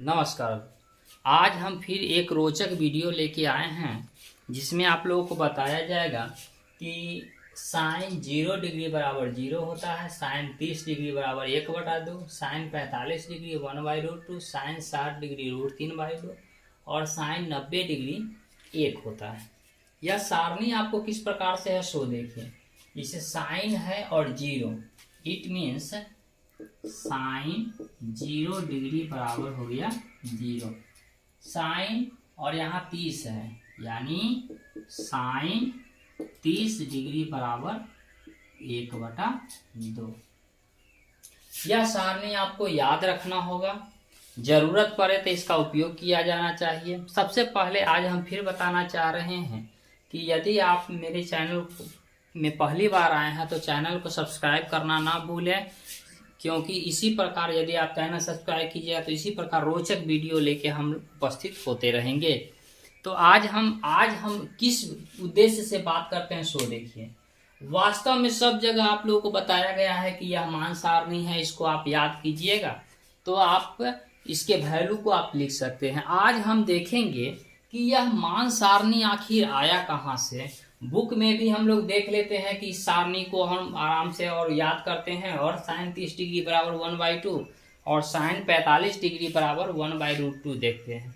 नमस्कार। आज हम फिर एक रोचक वीडियो लेके आए हैं जिसमें आप लोगों को बताया जाएगा कि साइन 0 डिग्री बराबर 0 होता है, साइन 30 डिग्री बराबर 1/2, साइन 45 डिग्री 1/√2, साइन 60 डिग्री √3/2 और साइन 90 डिग्री 1 होता है। यह सारणी आपको किस प्रकार से है सो देखिए। इसे साइन है और 0, इट मीन्स साइन 0 डिग्री बराबर हो गया 0, साइन और यहाँ 30 है यानी साइन 30 डिग्री बराबर 1/2। यह सारणी आपको याद रखना होगा, जरूरत पड़े तो इसका उपयोग किया जाना चाहिए। सबसे पहले आज हम फिर बताना चाह रहे हैं कि यदि आप मेरे चैनल में पहली बार आए हैं तो चैनल को सब्सक्राइब करना ना भूलें, क्योंकि इसी प्रकार यदि आप चैनल सब्सक्राइब कीजिएगा तो इसी प्रकार रोचक वीडियो लेके हम उपस्थित होते रहेंगे। तो आज हम किस उद्देश्य से बात करते हैं सो देखिए। वास्तव में सब जगह आप लोगों को बताया गया है कि यह मान सारणी है, इसको आप याद कीजिएगा तो आप इसके वैल्यू को आप लिख सकते हैं। आज हम देखेंगे कि यह मान सारणी आखिर आया कहाँ से। बुक में भी हम लोग देख लेते हैं कि इस सारणी को हम आराम से और याद करते हैं, और साइन 30 डिग्री बराबर 1/2 और साइन 45 डिग्री बराबर 1/√2 देखते हैं।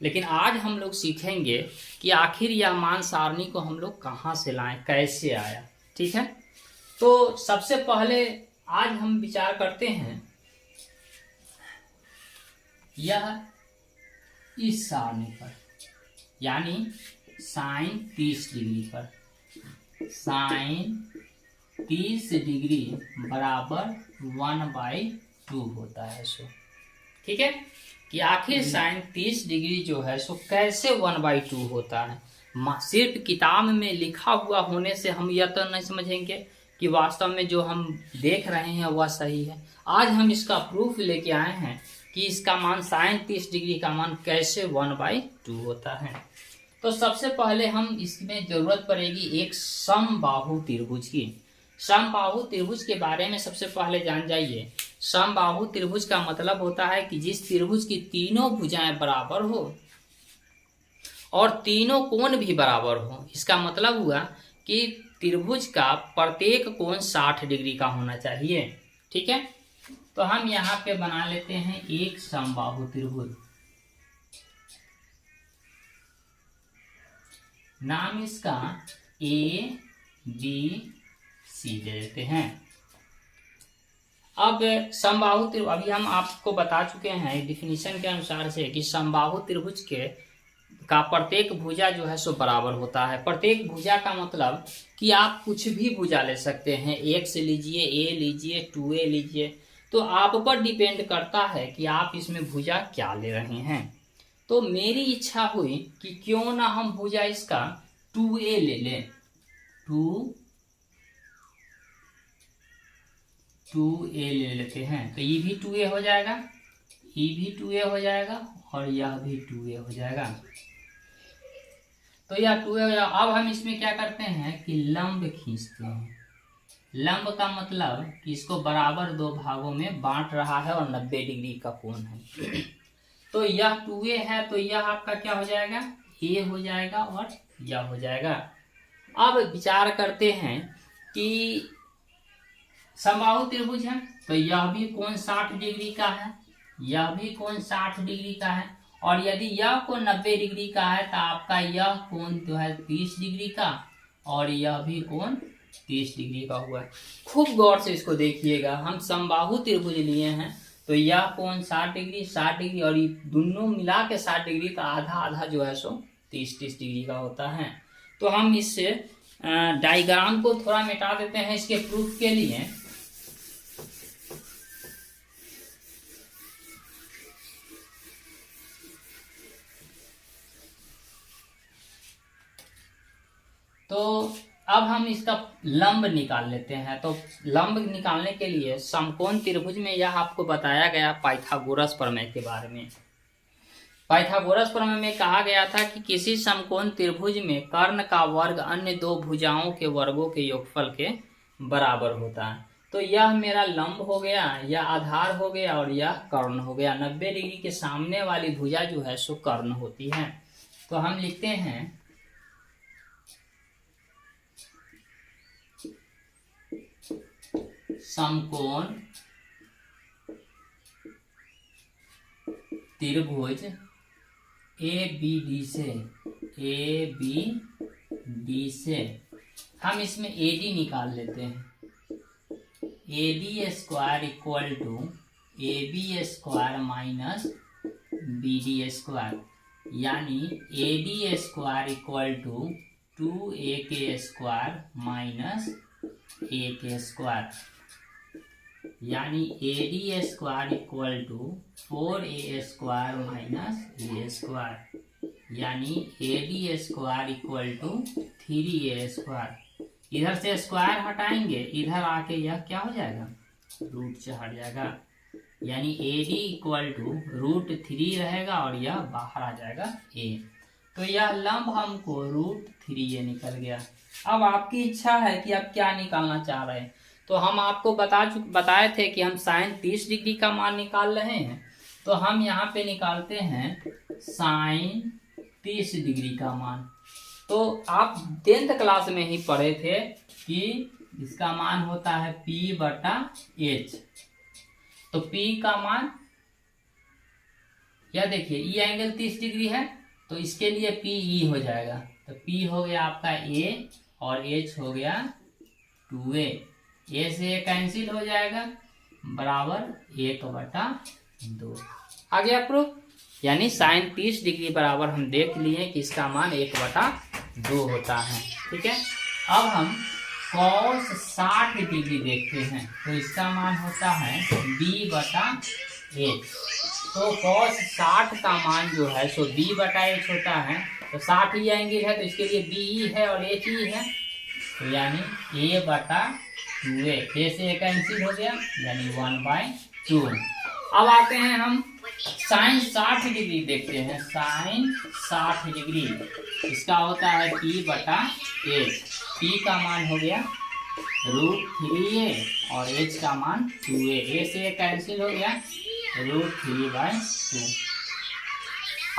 लेकिन आज हम लोग सीखेंगे कि आखिर यह मान सारणी को हम लोग कहाँ से लाएं, कैसे आया। ठीक है, तो सबसे पहले आज हम विचार करते हैं यह इस सारणी पर, यानी साइन 30 डिग्री पर। साइन 30 डिग्री बराबर 1/2 होता है सो। ठीक है, कि आखिर साइन 30 डिग्री जो है सो कैसे 1/2 होता है। सिर्फ किताब में लिखा हुआ होने से हम यह तो नहीं समझेंगे कि वास्तव में जो हम देख रहे हैं वह सही है। आज हम इसका प्रूफ लेके आए हैं कि इसका मान साइन 30 डिग्री का मान कैसे 1/2 होता है। तो सबसे पहले हम इसमें जरूरत पड़ेगी एक समबाहु त्रिभुज की। समबाहु त्रिभुज के बारे में सबसे पहले जान जाइए। समबाहु त्रिभुज का मतलब होता है कि जिस त्रिभुज की तीनों भुजाएं बराबर हो और तीनों कोण भी बराबर हो। इसका मतलब हुआ कि त्रिभुज का प्रत्येक कोण 60 डिग्री का होना चाहिए। ठीक है, तो हम यहाँ पे बना लेते हैं एक समबाहु त्रिभुज। नाम इसका ABC दे देते हैं। अब समबाहु त्रिभुज अभी हम आपको बता चुके हैं डिफिनीशन के अनुसार से कि समबाहु त्रिभुज का प्रत्येक भुजा जो है सो बराबर होता है। प्रत्येक भुजा का मतलब कि आप कुछ भी भुजा ले सकते हैं, x लीजिए, a लीजिए, 2a लीजिए, तो आप पर डिपेंड करता है कि आप इसमें भुजा क्या ले रहे हैं। तो मेरी इच्छा हुई कि क्यों ना हम भुजा इसका 2a ले लें। 2a ले लेते हैं तो ये भी 2a हो जाएगा, ये भी 2a हो जाएगा और यह भी 2a हो जाएगा। तो यह 2a हो जाएगा। अब हम इसमें क्या करते हैं कि लंब खींचते हैं। लंब का मतलब कि इसको बराबर दो भागों में बांट रहा है और 90 डिग्री का कोण है। तो यह 2a है तो यह आपका क्या हो जाएगा, a हो जाएगा और यह हो जाएगा। अब विचार करते हैं कि समबाहु त्रिभुज है तो यह भी कोण 60 डिग्री का है, यह भी कोण 60 डिग्री का है, और यदि यह कोण 90 डिग्री का है तो आपका यह कोण जो है 30 डिग्री का और यह भी कोण 30 डिग्री का हुआ है। खूब गौर से इसको देखिएगा। हम समबाहु त्रिभुज लिए हैं तो यह कोण 60 डिग्री 60 डिग्री और ये दोनों मिला के 60 डिग्री का आधा आधा जो है सो 30 डिग्री का होता है। तो हम इस डायग्राम को थोड़ा मिटा देते हैं इसके प्रूफ के लिए। तो अब हम इसका लंब निकाल लेते हैं। तो लंब निकालने के लिए समकोण त्रिभुज में यह आपको बताया गया पाइथागोरस प्रमेय के बारे में। पाइथागोरस प्रमेय में कहा गया था कि किसी समकोण त्रिभुज में कर्ण का वर्ग अन्य दो भुजाओं के वर्गों के योगफल के बराबर होता है। तो तो यह मेरा लंब हो गया, यह आधार हो गया और यह कर्ण हो गया। 90 डिग्री के सामने वाली भुजा जो है सो कर्ण होती है। तो हम लिखते हैं समकोण त्रिभुज ABD से हम इसमें AD निकाल लेते हैं। AD square equal to AB square minus BD square, यानी AD square equal to 2AK square minus AK square, यानी AD square equal to 4A square minus A square, यानी AD square equal to 3A square. इधर से square हटाएंगे, इधर आके यह क्या हो जाएगा, रूट से हट जाएगा, यानी AD इक्वल टू √3 रहेगा और यह बाहर आ जाएगा A। तो यह लंब हमको √3A निकल गया। अब आपकी इच्छा है कि आप क्या निकालना चाह रहे हैं। तो हम आपको बताए थे कि हम साइन 30 डिग्री का मान निकाल रहे हैं। तो हम यहाँ पे निकालते हैं साइन 30 डिग्री का मान। तो आप 10th क्लास में ही पढ़े थे कि इसका मान होता है P/H। तो P का मान, यह देखिए ई एंगल 30 डिग्री है, तो इसके लिए PE हो जाएगा। तो P हो गया आपका A और H हो गया 2A। A से A कैंसिल हो जाएगा, बराबर 1/2 आ गया प्रूफ। यानी साइन 30 डिग्री बराबर हम देख लिए कि इसका मान 1/2 होता है। ठीक है, अब हम cos 60 डिग्री देखते हैं। तो इसका मान होता है B/H। तो cos 60 का मान जो है सो B/H होता है। तो 60 ही एंगल है, तो इसके लिए BE है और HE है, तो यानी A/2A। A से A कैंसिल हो गया, यानी 1/2। अब आते हैं हम साइन 60 डिग्री देखते हैं। साइन 60 डिग्री इसका होता है P/H। P का मान हो गया √3A और H का मान 2A। A से A कैंसिल हो गया, √3/2।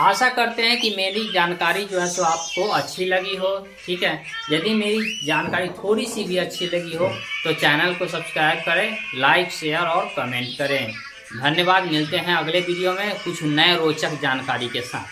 आशा करते हैं कि मेरी जानकारी जो है सो आपको अच्छी लगी हो। ठीक है, यदि मेरी जानकारी थोड़ी सी भी अच्छी लगी हो तो चैनल को सब्सक्राइब करें, लाइक शेयर और कमेंट करें। धन्यवाद। मिलते हैं अगले वीडियो में कुछ नए रोचक जानकारी के साथ।